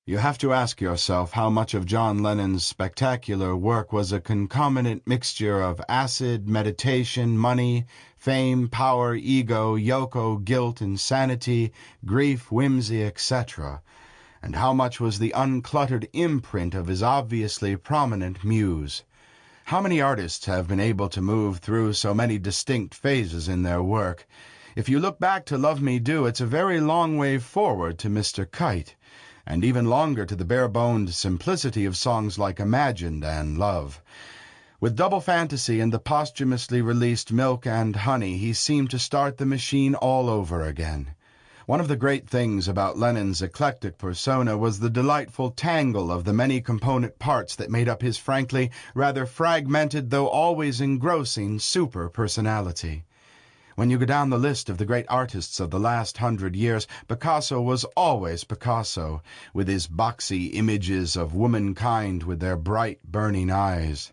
You have to ask yourself how much of John Lennon's spectacular work was a concomitant mixture of acid, meditation, money, fame, power, ego, Yoko, guilt, insanity, grief, whimsy, etc., and how much was the uncluttered imprint of his obviously prominent muse. How many artists have been able to move through so many distinct phases in their work? If you look back to Love Me Do, it's a very long way forward to Mr. Kite, and even longer to the bare-boned simplicity of songs like Imagined and Love. With Double Fantasy and the posthumously released Milk and Honey, he seemed to start the machine all over again. One of the great things about Lennon's eclectic persona was the delightful tangle of the many component parts that made up his frankly rather fragmented though always engrossing super-personality. When you go down the list of the great artists of the last 100 years, Picasso was always Picasso, with his boxy images of womankind with their bright, burning eyes.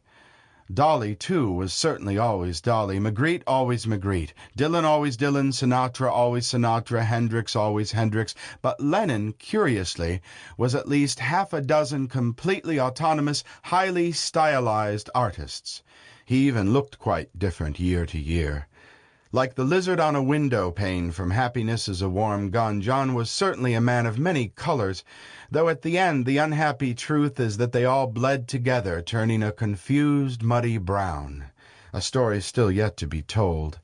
Dali, too, was certainly always Dali, Magritte always Magritte, Dylan always Dylan, Sinatra always Sinatra, Hendrix always Hendrix, but Lennon, curiously, was at least half a dozen completely autonomous, highly stylized artists. He even looked quite different year to year. Like the lizard on a window pane from Happiness is a Warm Gun, John was certainly a man of many colors, though at the end the unhappy truth is that they all bled together, turning a confused, muddy brown, a story still yet to be told.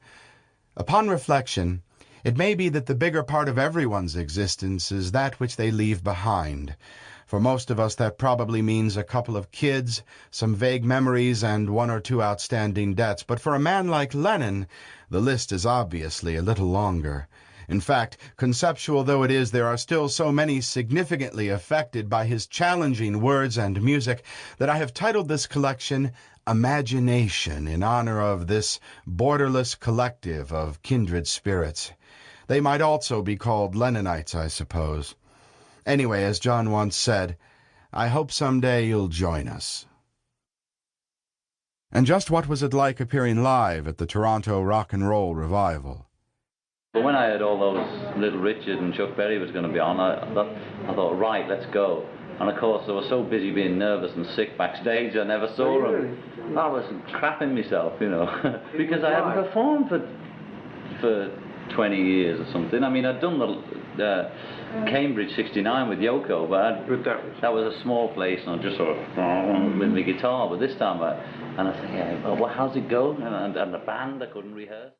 Upon reflection, it may be that the bigger part of everyone's existence is that which they leave behind. For most of us that probably means a couple of kids, some vague memories, and one or two outstanding debts. But for a man like Lennon, the list is obviously a little longer. In fact, conceptual though it is, there are still so many significantly affected by his challenging words and music that I have titled this collection Imagination, in honor of this borderless collective of kindred spirits. They might also be called Lennonites, I suppose. Anyway, as John once said, I hope someday you'll join us. And just what was it like appearing live at the Toronto Rock and Roll Revival? But when I heard all those Little Richard and Chuck Berry was going to be on, I thought, right, let's go. And of course, I was so busy being nervous and sick backstage, I never saw them. I was crapping myself, you know, because I hadn't performed for 20 years or something. I mean, I'd done the Cambridge 69 with Yoko, but that was a small place, and I just sort of with my guitar. But this time, I said, yeah, well, how's it go? And the band, I couldn't rehearse.